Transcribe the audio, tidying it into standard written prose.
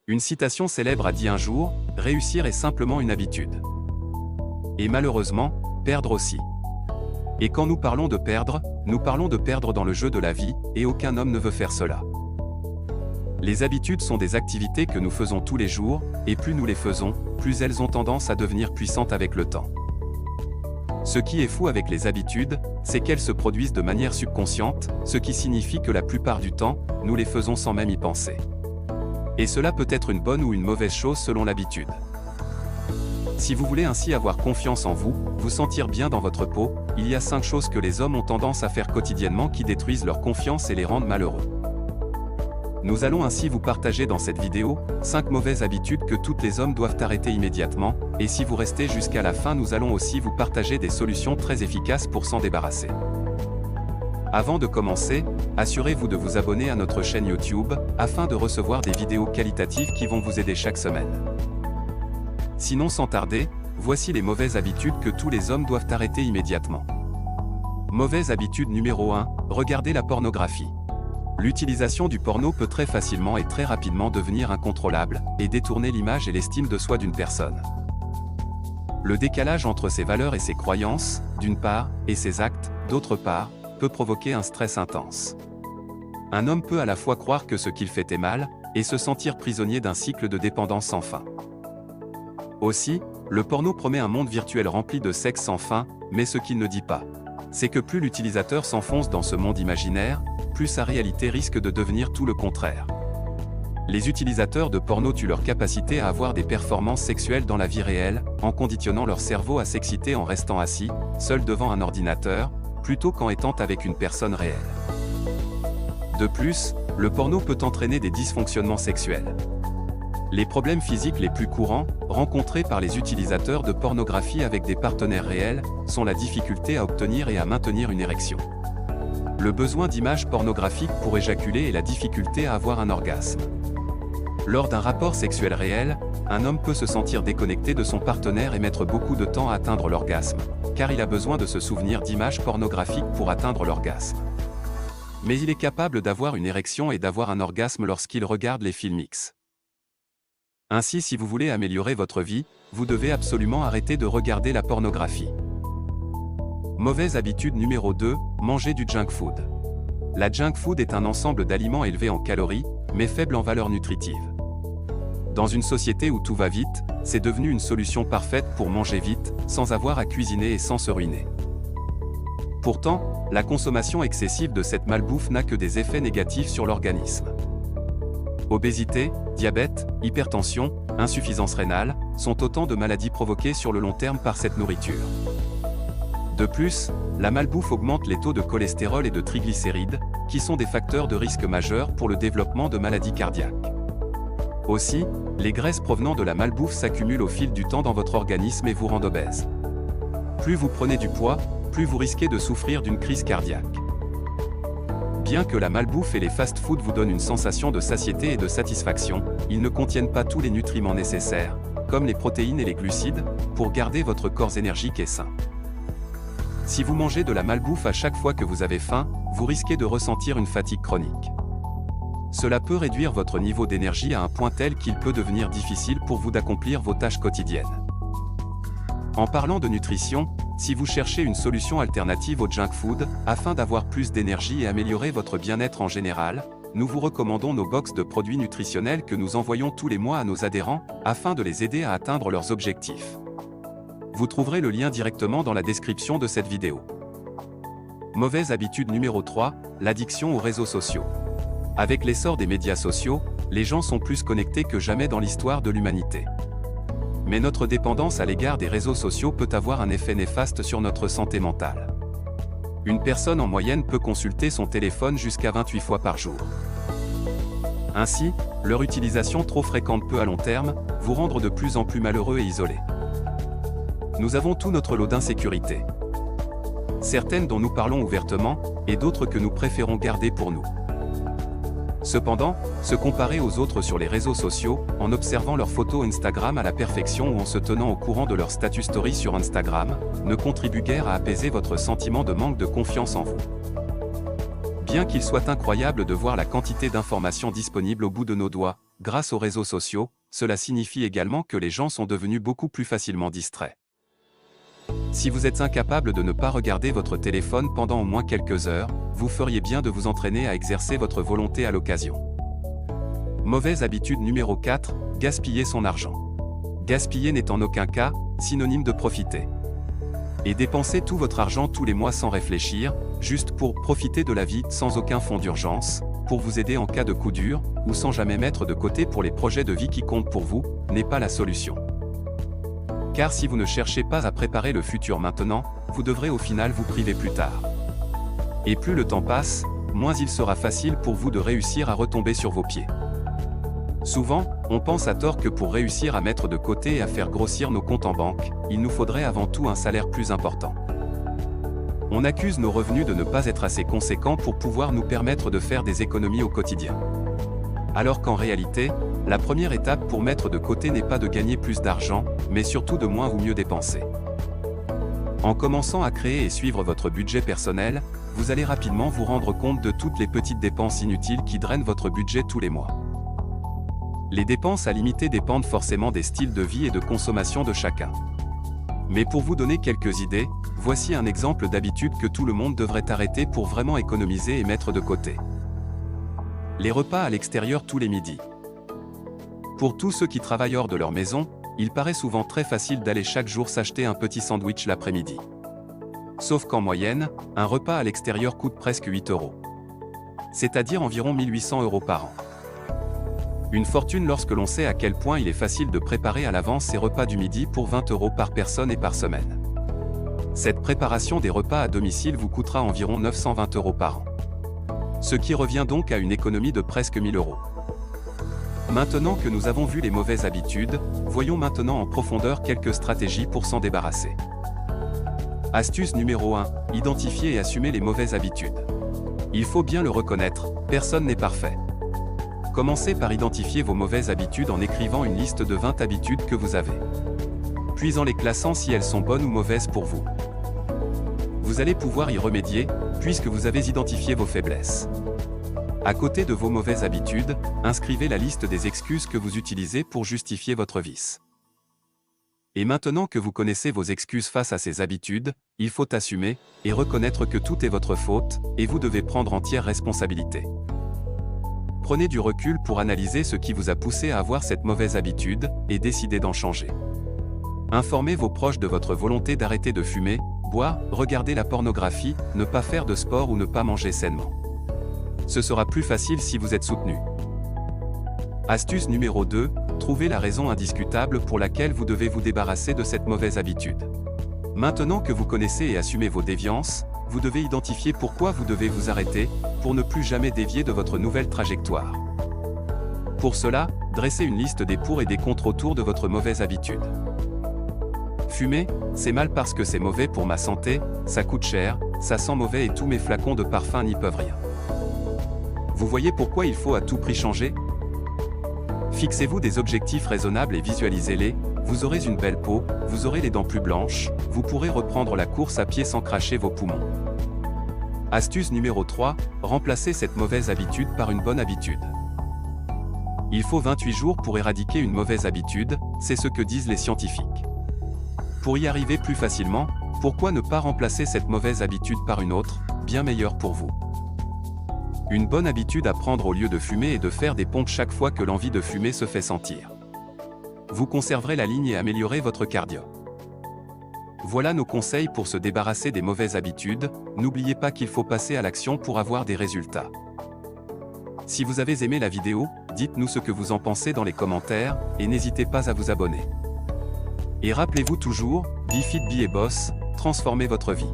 Une citation célèbre a dit un jour, « Réussir est simplement une habitude. » Et malheureusement, perdre aussi. Et quand nous parlons de perdre dans le jeu de la vie, et aucun homme ne veut faire cela. Les habitudes sont des activités que nous faisons tous les jours, et plus nous les faisons, plus elles ont tendance à devenir puissantes avec le temps. Ce qui est fou avec les habitudes, c'est qu'elles se produisent de manière subconsciente, ce qui signifie que la plupart du temps, nous les faisons sans même y penser. Et cela peut être une bonne ou une mauvaise chose selon l'habitude. Si vous voulez ainsi avoir confiance en vous, vous sentir bien dans votre peau, il y a 5 choses que les hommes ont tendance à faire quotidiennement qui détruisent leur confiance et les rendent malheureux. Nous allons ainsi vous partager dans cette vidéo, 5 mauvaises habitudes que tous les hommes doivent arrêter immédiatement, et si vous restez jusqu'à la fin nous allons aussi vous partager des solutions très efficaces pour s'en débarrasser. Avant de commencer, assurez-vous de vous abonner à notre chaîne YouTube, afin de recevoir des vidéos qualitatives qui vont vous aider chaque semaine. Sinon sans tarder, voici les mauvaises habitudes que tous les hommes doivent arrêter immédiatement. Mauvaise habitude numéro 1, regardez la pornographie. L'utilisation du porno peut très facilement et très rapidement devenir incontrôlable, et détourner l'image et l'estime de soi d'une personne. Le décalage entre ses valeurs et ses croyances, d'une part, et ses actes, d'autre part, peut provoquer un stress intense. Un homme peut à la fois croire que ce qu'il fait est mal, et se sentir prisonnier d'un cycle de dépendance sans fin. Aussi, le porno promet un monde virtuel rempli de sexe sans fin, mais ce qu'il ne dit pas, c'est que plus l'utilisateur s'enfonce dans ce monde imaginaire, plus sa réalité risque de devenir tout le contraire. Les utilisateurs de porno tuent leur capacité à avoir des performances sexuelles dans la vie réelle, en conditionnant leur cerveau à s'exciter en restant assis, seul devant un ordinateur, plutôt qu'en étant avec une personne réelle. De plus, le porno peut entraîner des dysfonctionnements sexuels. Les problèmes physiques les plus courants, rencontrés par les utilisateurs de pornographie avec des partenaires réels, sont la difficulté à obtenir et à maintenir une érection, le besoin d'images pornographiques pour éjaculer et la difficulté à avoir un orgasme. Lors d'un rapport sexuel réel, un homme peut se sentir déconnecté de son partenaire et mettre beaucoup de temps à atteindre l'orgasme, car il a besoin de se souvenir d'images pornographiques pour atteindre l'orgasme. Mais il est capable d'avoir une érection et d'avoir un orgasme lorsqu'il regarde les films X. Ainsi, si vous voulez améliorer votre vie, vous devez absolument arrêter de regarder la pornographie. Mauvaise habitude numéro 2, manger du junk food. La junk food est un ensemble d'aliments élevés en calories, mais faibles en valeur nutritive. Dans une société où tout va vite, c'est devenu une solution parfaite pour manger vite, sans avoir à cuisiner et sans se ruiner. Pourtant, la consommation excessive de cette malbouffe n'a que des effets négatifs sur l'organisme. Obésité, diabète, hypertension, insuffisance rénale, sont autant de maladies provoquées sur le long terme par cette nourriture. De plus, la malbouffe augmente les taux de cholestérol et de triglycérides, qui sont des facteurs de risque majeurs pour le développement de maladies cardiaques. Aussi, les graisses provenant de la malbouffe s'accumulent au fil du temps dans votre organisme et vous rendent obèse. Plus vous prenez du poids, plus vous risquez de souffrir d'une crise cardiaque. Bien que la malbouffe et les fast-foods vous donnent une sensation de satiété et de satisfaction, ils ne contiennent pas tous les nutriments nécessaires, comme les protéines et les glucides, pour garder votre corps énergique et sain. Si vous mangez de la malbouffe à chaque fois que vous avez faim, vous risquez de ressentir une fatigue chronique. Cela peut réduire votre niveau d'énergie à un point tel qu'il peut devenir difficile pour vous d'accomplir vos tâches quotidiennes. En parlant de nutrition, si vous cherchez une solution alternative au junk food, afin d'avoir plus d'énergie et améliorer votre bien-être en général, nous vous recommandons nos box de produits nutritionnels que nous envoyons tous les mois à nos adhérents, afin de les aider à atteindre leurs objectifs. Vous trouverez le lien directement dans la description de cette vidéo. Mauvaise habitude numéro 3, l'addiction aux réseaux sociaux. Avec l'essor des médias sociaux, les gens sont plus connectés que jamais dans l'histoire de l'humanité. Mais notre dépendance à l'égard des réseaux sociaux peut avoir un effet néfaste sur notre santé mentale. Une personne en moyenne peut consulter son téléphone jusqu'à 28 fois par jour. Ainsi, leur utilisation trop fréquente peut à long terme vous rendre de plus en plus malheureux et isolé. Nous avons tout notre lot d'insécurité. Certaines dont nous parlons ouvertement, et d'autres que nous préférons garder pour nous. Cependant, se comparer aux autres sur les réseaux sociaux, en observant leurs photos Instagram à la perfection ou en se tenant au courant de leur statut story sur Instagram, ne contribue guère à apaiser votre sentiment de manque de confiance en vous. Bien qu'il soit incroyable de voir la quantité d'informations disponibles au bout de nos doigts, grâce aux réseaux sociaux, cela signifie également que les gens sont devenus beaucoup plus facilement distraits. Si vous êtes incapable de ne pas regarder votre téléphone pendant au moins quelques heures, vous feriez bien de vous entraîner à exercer votre volonté à l'occasion. Mauvaise habitude numéro 4, gaspiller son argent. Gaspiller n'est en aucun cas synonyme de profiter. Et dépenser tout votre argent tous les mois sans réfléchir, juste pour profiter de la vie sans aucun fonds d'urgence, pour vous aider en cas de coup dur, ou sans jamais mettre de côté pour les projets de vie qui comptent pour vous, n'est pas la solution. Car si vous ne cherchez pas à préparer le futur maintenant, vous devrez au final vous priver plus tard. Et plus le temps passe, moins il sera facile pour vous de réussir à retomber sur vos pieds. Souvent, on pense à tort que pour réussir à mettre de côté et à faire grossir nos comptes en banque, il nous faudrait avant tout un salaire plus important. On accuse nos revenus de ne pas être assez conséquents pour pouvoir nous permettre de faire des économies au quotidien. Alors qu'en réalité, la première étape pour mettre de côté n'est pas de gagner plus d'argent, mais surtout de moins ou mieux dépenser. En commençant à créer et suivre votre budget personnel, vous allez rapidement vous rendre compte de toutes les petites dépenses inutiles qui drainent votre budget tous les mois. Les dépenses à limiter dépendent forcément des styles de vie et de consommation de chacun. Mais pour vous donner quelques idées, voici un exemple d'habitude que tout le monde devrait arrêter pour vraiment économiser et mettre de côté. Les repas à l'extérieur tous les midis. Pour tous ceux qui travaillent hors de leur maison, il paraît souvent très facile d'aller chaque jour s'acheter un petit sandwich l'après-midi. Sauf qu'en moyenne, un repas à l'extérieur coûte presque 8 €. C'est-à-dire environ 1 800 € par an. Une fortune lorsque l'on sait à quel point il est facile de préparer à l'avance ces repas du midi pour 20 € par personne et par semaine. Cette préparation des repas à domicile vous coûtera environ 920 € par an. Ce qui revient donc à une économie de presque 1 000 €. Maintenant que nous avons vu les mauvaises habitudes, voyons maintenant en profondeur quelques stratégies pour s'en débarrasser. Astuce numéro 1, identifier et assumer les mauvaises habitudes. Il faut bien le reconnaître, personne n'est parfait. Commencez par identifier vos mauvaises habitudes en écrivant une liste de 20 habitudes que vous avez. Puis en les classant si elles sont bonnes ou mauvaises pour vous. Vous allez pouvoir y remédier, puisque vous avez identifié vos faiblesses. À côté de vos mauvaises habitudes, inscrivez la liste des excuses que vous utilisez pour justifier votre vice. Et maintenant que vous connaissez vos excuses face à ces habitudes, il faut assumer et reconnaître que tout est votre faute, et vous devez prendre entière responsabilité. Prenez du recul pour analyser ce qui vous a poussé à avoir cette mauvaise habitude, et décidez d'en changer. Informez vos proches de votre volonté d'arrêter de fumer, boire, regarder la pornographie, ne pas faire de sport ou ne pas manger sainement. Ce sera plus facile si vous êtes soutenu. Astuce numéro 2, trouvez la raison indiscutable pour laquelle vous devez vous débarrasser de cette mauvaise habitude. Maintenant que vous connaissez et assumez vos déviances, vous devez identifier pourquoi vous devez vous arrêter, pour ne plus jamais dévier de votre nouvelle trajectoire. Pour cela, dressez une liste des pour et des contre autour de votre mauvaise habitude. Fumer, c'est mal parce que c'est mauvais pour ma santé, ça coûte cher, ça sent mauvais et tous mes flacons de parfum n'y peuvent rien. Vous voyez pourquoi il faut à tout prix changer? Fixez-vous des objectifs raisonnables et visualisez-les, vous aurez une belle peau, vous aurez les dents plus blanches, vous pourrez reprendre la course à pied sans cracher vos poumons. Astuce numéro 3, remplacez cette mauvaise habitude par une bonne habitude. Il faut 28 jours pour éradiquer une mauvaise habitude, c'est ce que disent les scientifiques. Pour y arriver plus facilement, pourquoi ne pas remplacer cette mauvaise habitude par une autre, bien meilleure pour vous? Une bonne habitude à prendre au lieu de fumer et de faire des pompes chaque fois que l'envie de fumer se fait sentir. Vous conserverez la ligne et améliorez votre cardio. Voilà nos conseils pour se débarrasser des mauvaises habitudes, n'oubliez pas qu'il faut passer à l'action pour avoir des résultats. Si vous avez aimé la vidéo, dites-nous ce que vous en pensez dans les commentaires, et n'hésitez pas à vous abonner. Et rappelez-vous toujours, be fit, be a boss, transformez votre vie.